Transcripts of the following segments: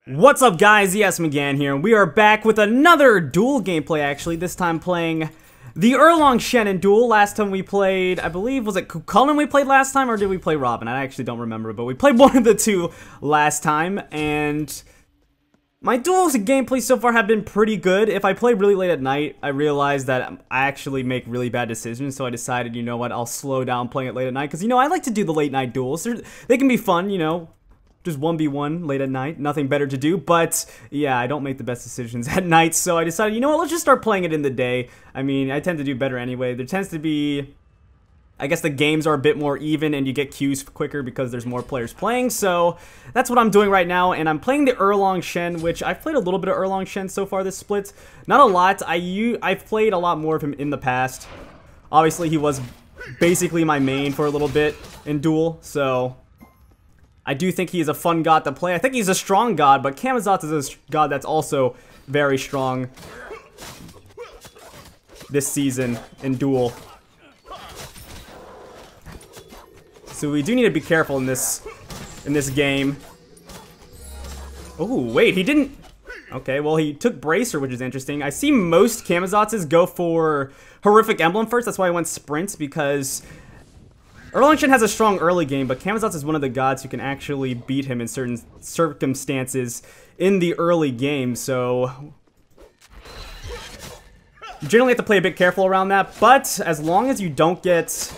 What's up, guys? Yes, McGann here, and we are back with another duel gameplay, actually. This time playing the Erlang Shen Duel. Last time we played, I believe, was it Cullen we played last time, or did we play Robin? I actually don't remember, but we played one of the two last time, and my duels gameplay so far have been pretty good. If I play really late at night, I realize that I actually make really bad decisions, so I decided, you know what, I'll slow down playing it late at night, because, you know, I like to do the late night duels. They can be fun, you know. Just 1v1 late at night, nothing better to do, but yeah, I don't make the best decisions at night, so I decided, you know what, let's just start playing it in the day. I mean, I tend to do better anyway. There tends to be, I guess the games are a bit more even and you get queues quicker because there's more players playing, so that's what I'm doing right now, and I'm playing the Erlang Shen, which I've played a little bit of Erlang Shen so far this split. Not a lot. I've played a lot more of him in the past. Obviously, he was basically my main for a little bit in Duel, so I do think he is a fun god to play. I think he's a strong god, but Camazotz is a god that's also very strong this season in Duel. So we do need to be careful in this game. Oh, wait, he didn't. Okay, well, he took Bracer, which is interesting. I see most Camazotzes go for Horrific Emblem first. That's why I went Sprint, because Erlang Shen has a strong early game, but Camazotz is one of the gods who can actually beat him in certain circumstances in the early game, so you generally have to play a bit careful around that, but as long as you don't get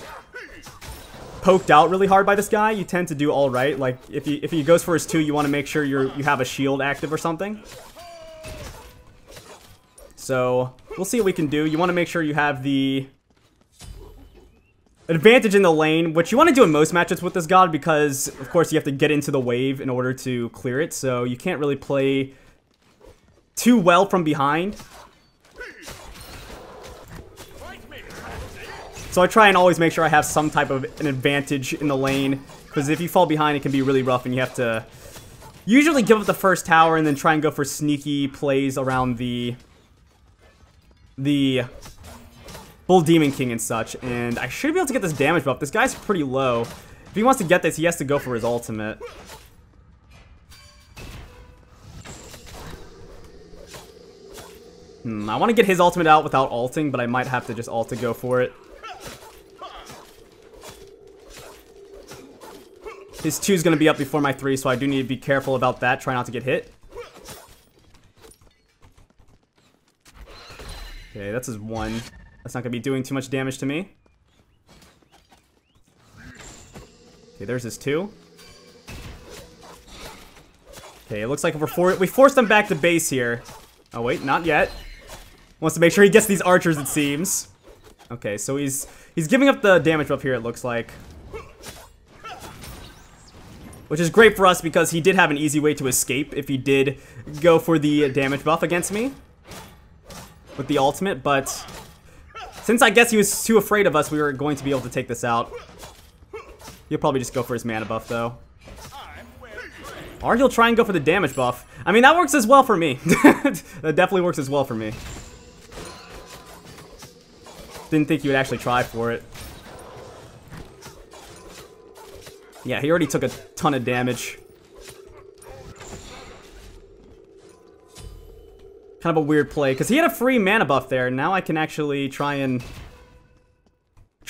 poked out really hard by this guy, you tend to do alright. Like, if he goes for his 2, you want to make sure you have a shield active or something. So, we'll see what we can do. You want to make sure you have the advantage in the lane, which you want to do in most matches with this god, because of course you have to get into the wave in order to clear it, so you can't really play too well from behind. So I try and always make sure I have some type of an advantage in the lane, because if you fall behind it can be really rough and you have to usually give up the first tower and then try and go for sneaky plays around the Bull Demon King and such, and I should be able to get this damage buff. This guy's pretty low. If he wants to get this, he has to go for his ultimate. I want to get his ultimate out without ulting, but I might have to just ult to go for it. His 2 is going to be up before my 3, so I do need to be careful about that. Try not to get hit. Okay, that's his 1. That's not going to be doing too much damage to me. Okay, there's his 2. Okay, it looks like we forced him back to base here. Oh, wait, not yet. Wants to make sure he gets these archers, it seems. Okay, so he's giving up the damage buff here, it looks like. Which is great for us because he did have an easy way to escape if he did go for the damage buff against me with the ultimate, but since I guess he was too afraid of us, we were going to be able to take this out. He'll probably just go for his mana buff, though. Or he'll try and go for the damage buff. I mean, that works as well for me. That definitely works as well for me. Didn't think he would actually try for it. Yeah, he already took a ton of damage. Kind of a weird play, because he had a free mana buff there. Now I can actually try and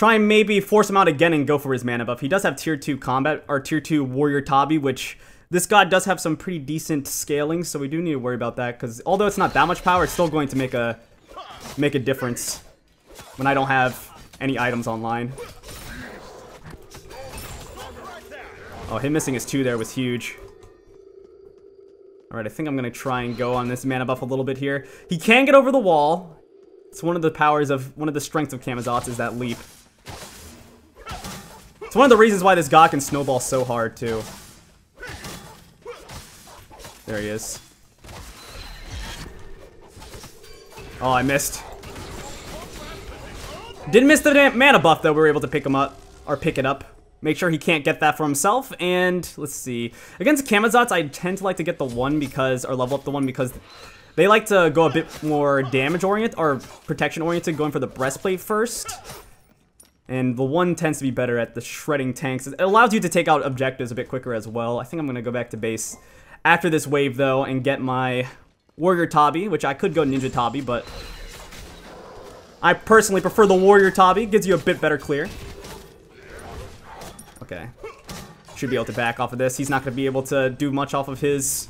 maybe force him out again and go for his mana buff. He does have tier 2 combat, or tier 2 warrior tabi, which this god does have some pretty decent scaling, so we do need to worry about that, because although it's not that much power, it's still going to make a difference when I don't have any items online. Oh, him missing his 2 there was huge. Alright, I think I'm going to try and go on this mana buff a little bit here. He can get over the wall. It's one of the powers of, one of the strengths of Camazotz is that leap. It's one of the reasons why this god can snowball so hard, too. There he is. Oh, I missed. Didn't miss the mana buff, though. We were able to pick him up, or pick it up. Make sure he can't get that for himself, and let's see. Against Camazotz, I tend to like to get the 1 because, or level up the 1 because they like to go a bit more damage-oriented, or protection-oriented, going for the breastplate first. And the 1 tends to be better at the shredding tanks. It allows you to take out objectives a bit quicker as well. I think I'm going to go back to base after this wave, though, and get my Warrior Tabi, which I could go Ninja Tabi, but I personally prefer the Warrior Tabi. Gives you a bit better clear. Okay. Should be able to back off of this. He's not going to be able to do much off of his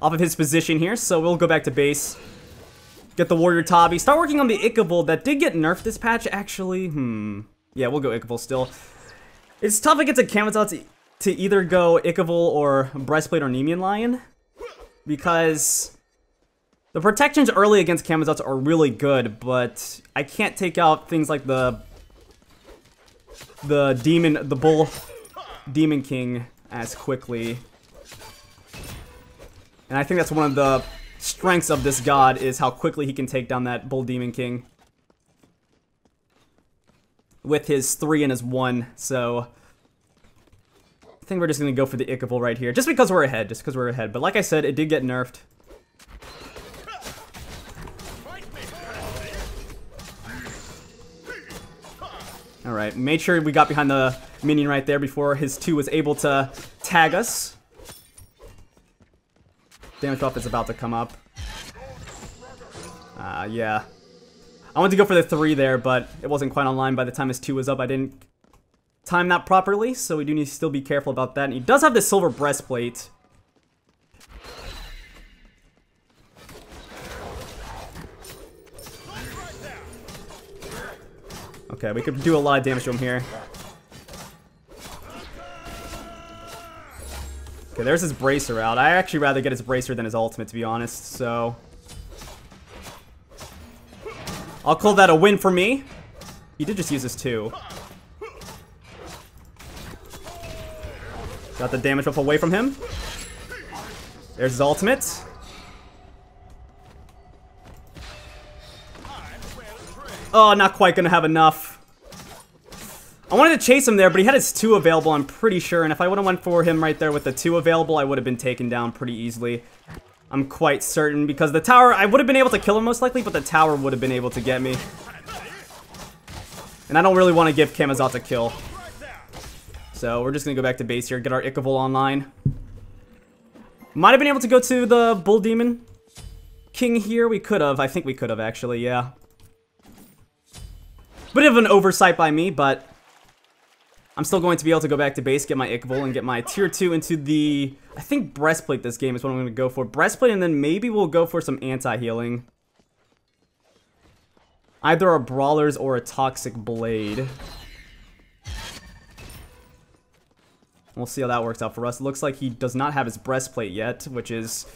position here, so we'll go back to base. Get the Warrior Tabi. Start working on the Ichaival. That did get nerfed this patch, actually. Yeah, we'll go Ichaival still. It's tough against a Camazotz to either go Ichaival or Breastplate or Nemean Lion, because the protections early against Camazotz are really good, but I can't take out things like the Bull Demon King as quickly. And I think that's one of the strengths of this god, is how quickly he can take down that Bull Demon King with his 3 and his 1. So I think we're just gonna go for the Ichaival right here, just because we're ahead. But like I said, it did get nerfed. All right, made sure we got behind the minion right there before his 2 was able to tag us. Damage buff is about to come up. Yeah. I wanted to go for the 3 there, but it wasn't quite online by the time his 2 was up. I didn't time that properly, so we do need to still be careful about that. And he does have the silver breastplate. Okay, we could do a lot of damage to him here. Okay, there's his bracer out. I actually rather get his bracer than his ultimate, to be honest, so I'll call that a win for me. He did just use his 2. Got the damage buff away from him. There's his ultimate. Oh, not quite gonna have enough. I wanted to chase him there, but he had his 2 available, I'm pretty sure. And if I would have went for him right there with the 2 available, I would have been taken down pretty easily. I'm quite certain, because the tower, I would have been able to kill him most likely, but the tower would have been able to get me. And I don't really want to give Camazotz a kill. So we're just going to go back to base here, get our Ichaival online. Might have been able to go to the Bull Demon King here. We could have. I think we could have, actually, yeah. Bit of an oversight by me, but I'm still going to be able to go back to base, get my Ichaival, and get my tier 2 into the, I think, breastplate this game is what I'm going to go for. Breastplate, and then maybe we'll go for some anti-healing. Either a Brawler's or a Toxic Blade. We'll see how that works out for us. It looks like he does not have his breastplate yet, which is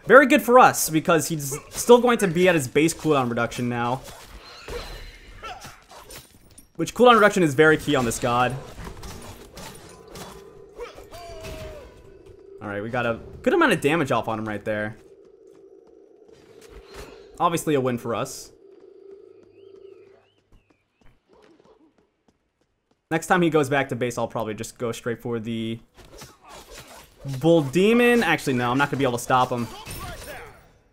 very good for us, because he's still going to be at his base cooldown reduction now. Which cooldown reduction is very key on this god. Alright, we got a good amount of damage off on him right there. Obviously a win for us. Next time he goes back to base, I'll probably just go straight for the Bull Demon. Actually, no, I'm not going to be able to stop him.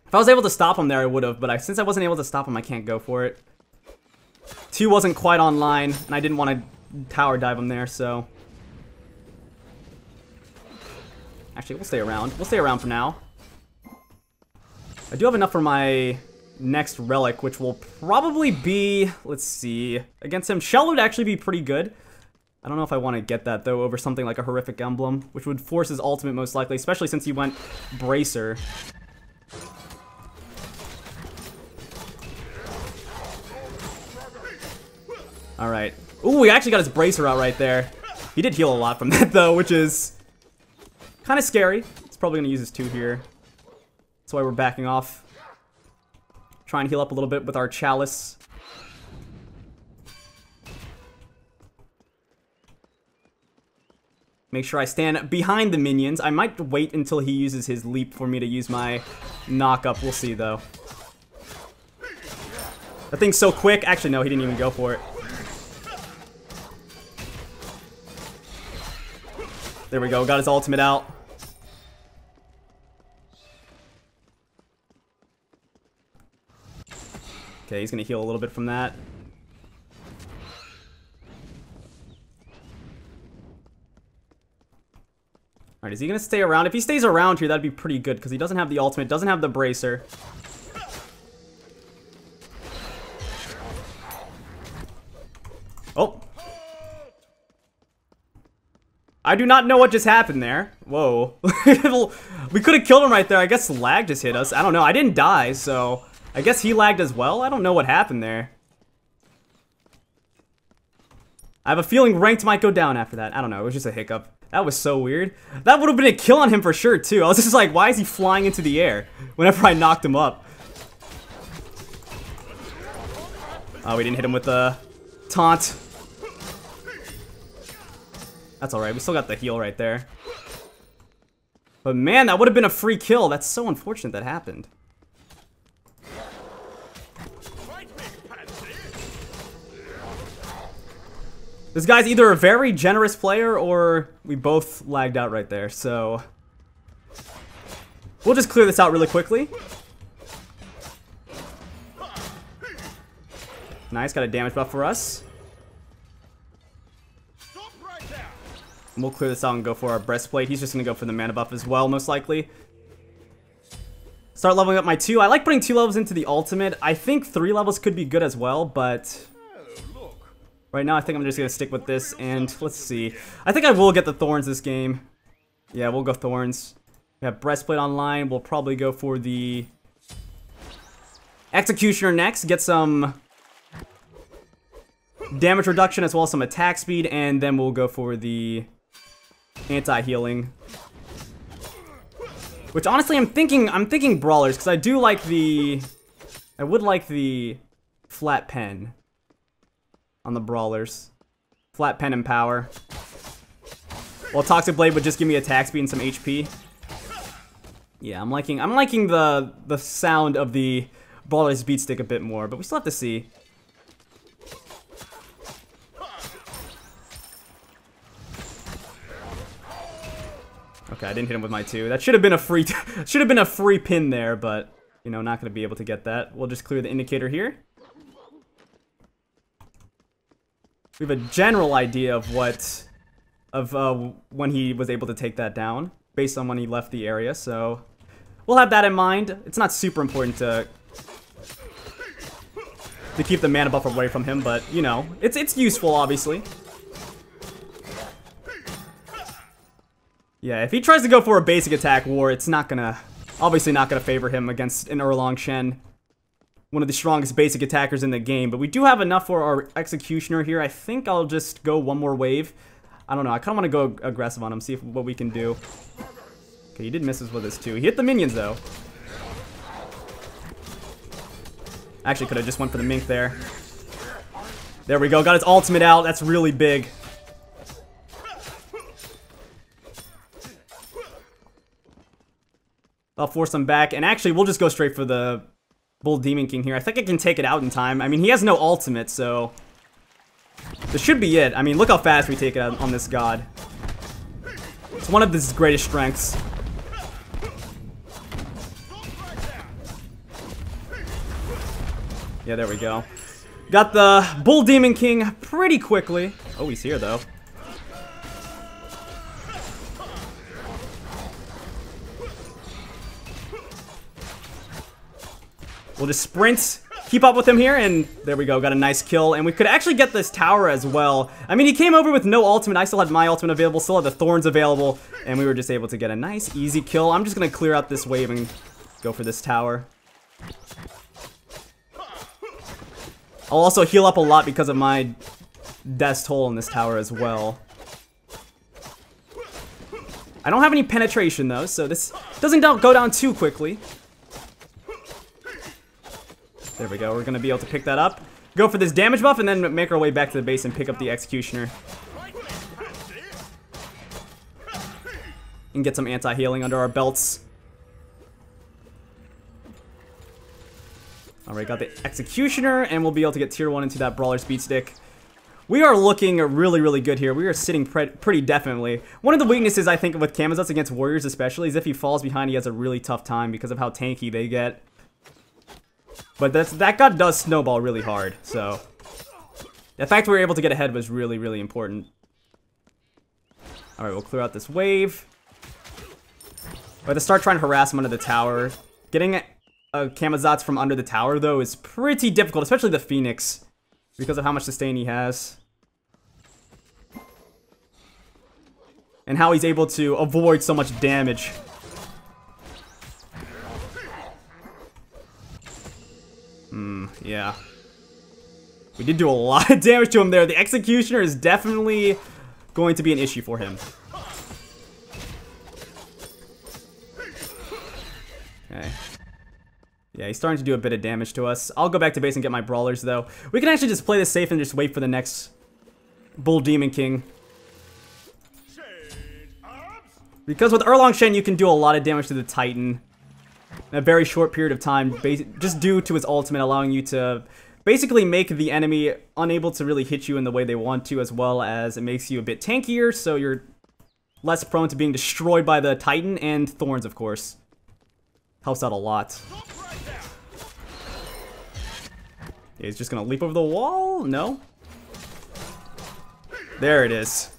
If I was able to stop him there, I would have, but since I wasn't able to stop him, I can't go for it. 2 wasn't quite online, and I didn't want to tower dive him there, so actually, we'll stay around. We'll stay around for now. I do have enough for my next relic, which will probably be, let's see, against him. Shell would actually be pretty good. I don't know if I want to get that, though, over something like a Horrific Emblem, which would force his ultimate most likely, especially since he went Bracer. Alright. Ooh, he actually got his Bracer out right there. He did heal a lot from that, though, which is kind of scary. He's probably going to use his 2 here. That's why we're backing off. Try and heal up a little bit with our Chalice. Make sure I stand behind the minions. I might wait until he uses his leap for me to use my knock-up. We'll see, though. That thing's so quick. Actually, no, he didn't even go for it. There we go. Got his ultimate out. Okay, he's going to heal a little bit from that. Alright, Alright, is he gonna stay around? If he stays around here, that'd be pretty good, because he doesn't have the ultimate, doesn't have the bracer. Oh. I do not know what just happened there. Whoa. We could have killed him right there. I guess lag just hit us. I don't know. I didn't die, so I guess he lagged as well. I don't know what happened there. I have a feeling ranked might go down after that. I don't know. It was just a hiccup. That was so weird. That would have been a kill on him for sure, too. I was just like, why is he flying into the air whenever I knocked him up? Oh, we didn't hit him with the taunt. That's alright, we still got the heal right there. But man, that would have been a free kill. That's so unfortunate that happened. This guy's either a very generous player or we both lagged out right there, so we'll just clear this out really quickly. Nice, got a damage buff for us. And we'll clear this out and go for our breastplate. He's just going to go for the mana buff as well, most likely. Start leveling up my 2. I like putting 2 levels into the ultimate. I think 3 levels could be good as well, but right now I think I'm just going to stick with this. And let's see. I think I will get the Thorns this game. Yeah, we'll go Thorns. We have breastplate online. We'll probably go for the Executioner next. Get some damage reduction as well as some attack speed. And then we'll go for the anti-healing, which honestly I'm thinking brawlers, because I do like I would like the flat pen on the brawlers. Flat pen and power. While Toxic Blade would just give me attack speed and some HP. Yeah, I'm liking the sound of the brawler's beat stick a bit more, but we still have to see. Okay, I didn't hit him with my 2. That should have been a free pin there, but you know, not gonna be able to get that. We'll just clear the indicator here. We have a general idea of when he was able to take that down, based on when he left the area. So we'll have that in mind. It's not super important to keep the mana buff away from him, but you know, it's useful, obviously. Yeah, if he tries to go for a basic attack war, it's obviously not gonna favor him against an Erlang Shen, one of the strongest basic attackers in the game. But we do have enough for our Executioner here. I think I'll just go one more wave. I don't know, I kinda wanna go aggressive on him, see what we can do. Okay, he did miss us with his 2. He hit the minions though. Actually could've just went for the Mink there. There we go, got his ultimate out, that's really big. I'll force him back, and actually we'll just go straight for the Bull Demon King here. I think I can take it out in time. I mean, he has no ultimate, so this should be it. I mean, look how fast we take it out on this god. It's one of his greatest strengths. Yeah, there we go. Got the Bull Demon King pretty quickly. Oh, he's here though. We'll just sprint, keep up with him here, and there we go, got a nice kill. And we could actually get this tower as well. I mean, he came over with no ultimate. I still had my ultimate available, still had the Thorns available, and we were just able to get a nice, easy kill. I'm just going to clear out this wave and go for this tower. I'll also heal up a lot because of my Death's Toll in this tower as well. I don't have any penetration, though, so this doesn't go down too quickly. There we go, we're going to be able to pick that up. Go for this damage buff and then make our way back to the base and pick up the Executioner. And get some anti-healing under our belts. Alright, got the Executioner, and we'll be able to get tier 1 into that Brawler Speed Stick. We are looking really, really good here. We are sitting pretty definitely. One of the weaknesses, I think, with Kamazuts against Warriors especially, is if he falls behind, he has a really tough time because of how tanky they get. But that god does snowball really hard, so the fact we were able to get ahead was really, really important. Alright, we'll clear out this wave. We have to start trying to harass him under the tower. Getting a Kamazats from under the tower, though, is pretty difficult, especially the Phoenix, because of how much sustain he has. And how he's able to avoid so much damage. Yeah. We did do a lot of damage to him there. The Executioner is definitely going to be an issue for him. Okay. Yeah, he's starting to do a bit of damage to us. I'll go back to base and get my brawlers, though. We can actually just play this safe and just wait for the next Bull Demon King. Because with Erlang Shen, you can do a lot of damage to the Titan in a very short period of time, just due to his ultimate, allowing you to basically make the enemy unable to really hit you in the way they want to, as well as it makes you a bit tankier, so you're less prone to being destroyed by the Titan and Thorns, of course. Helps out a lot. Yeah, he's just gonna leap over the wall? No? There it is.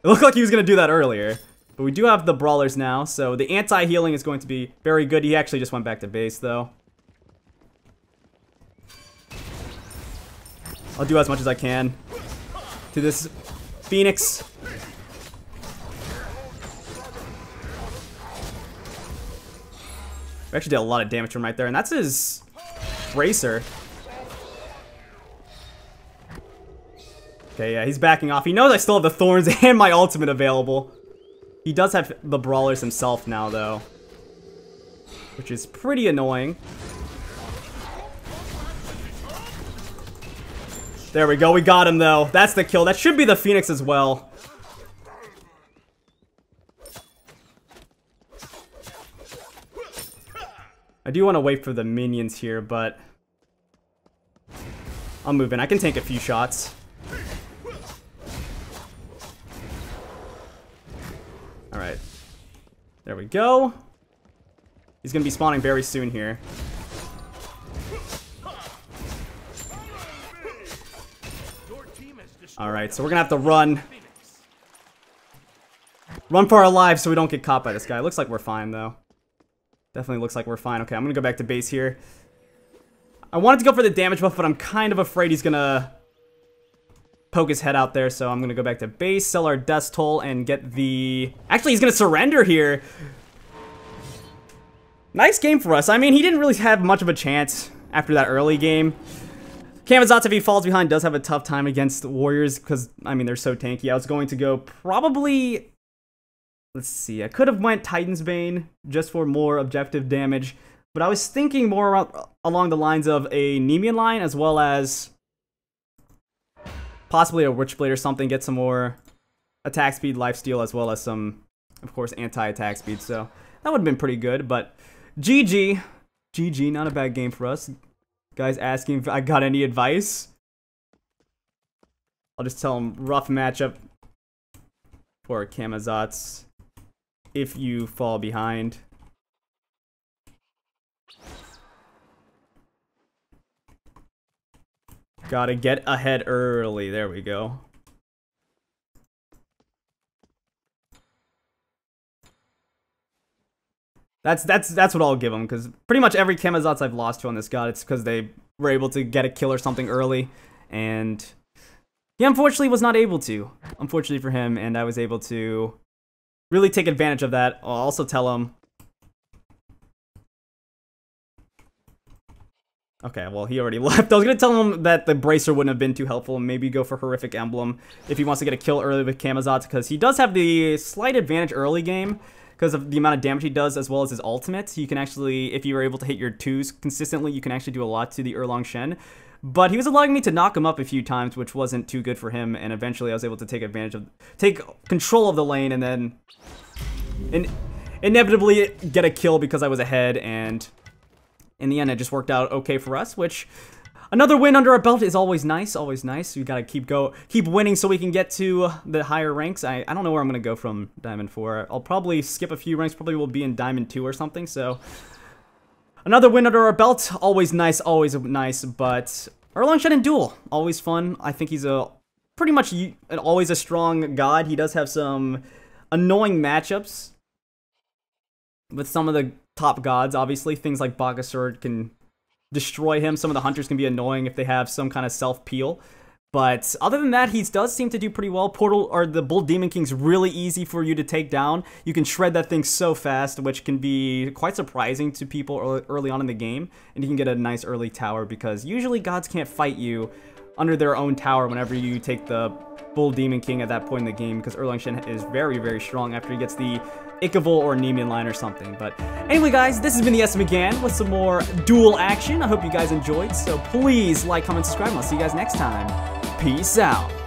It looked like he was gonna do that earlier. But we do have the brawlers now, so the anti-healing is going to be very good. He actually just went back to base, though. I'll do as much as I can to this Phoenix. We actually did a lot of damage to him right there, and that's his Bracer. Okay, yeah, he's backing off. He knows I still have the Thorns and my ultimate available. He does have the brawlers himself now, though, which is pretty annoying. There we go, we got him, though. That's the kill. That should be the Phoenix as well. I do want to wait for the minions here, but I'll move in. I can take a few shots. Alright. There we go. He's going to be spawning very soon here. Alright, so we're going to have to run. Run for our lives so we don't get caught by this guy. Looks like we're fine, though. Definitely looks like we're fine. Okay, I'm going to go back to base here. I wanted to go for the damage buff, but I'm kind of afraid he's going to poke his head out there, so I'm going to go back to base, sell our Death Toll, and get the... Actually, he's going to surrender here. Nice game for us. I mean, he didn't really have much of a chance after that early game. Kamazats, if he falls behind, does have a tough time against Warriors, because, I mean, they're so tanky. I was going to go probably... Let's see, I could have went Titan's Bane just for more objective damage, but I was thinking more along the lines of a Nemean line, as well as possibly a Witchblade or something, get some more attack speed, lifesteal, as well as some, of course, anti-attack speed, so that would have been pretty good, but GG. GG, not a bad game for us. Guys asking if I got any advice. I'll just tell them rough matchup for Kamazats if you fall behind. Gotta get ahead early. There we go. That's what I'll give them, because pretty much every Kamazats I've lost to on this god, it's because they were able to get a kill or something early, and he unfortunately was not able to. Unfortunately for him, and I was able to really take advantage of that. I'll also tell him... Okay, well, he already left. I was going to tell him that the Bracer wouldn't have been too helpful, and maybe go for Horrific Emblem if he wants to get a kill early with Kamazats, because he does have the slight advantage early game, because of the amount of damage he does, as well as his ultimate. You can actually, if you were able to hit your 2s consistently, you can actually do a lot to the Erlang Shen. But he was allowing me to knock him up a few times, which wasn't too good for him, and eventually I was able to take control of the lane, and then inevitably get a kill because I was ahead, and in the end it just worked out okay for us, which... Another win under our belt is always nice, always nice. We gotta keep winning so we can get to the higher ranks. I don't know where I'm gonna go from Diamond 4. I'll probably skip a few ranks, probably will be in Diamond 2 or something, so... Another win under our belt, always nice, but... Erlang Shen Duel, always fun. I think he's pretty much always a strong god. He does have some annoying matchups. with some of the top gods. Obviously, things like Bakasur can destroy him. Some of the hunters can be annoying if they have some kind of self-peel. But other than that, he does seem to do pretty well. Portal, or the Bull Demon King's really easy for you to take down. You can shred that thing so fast, which can be quite surprising to people early on in the game. And you can get a nice early tower, because usually gods can't fight you under their own tower whenever you take the Bull Demon King at that point in the game, because Erlang Shen is very, very strong after he gets the Ikavul or Nemean line or something. But anyway, guys, this has been the S McGann with some more duel action. I hope you guys enjoyed, so please like, comment, subscribe, and I'll see you guys next time. Peace out.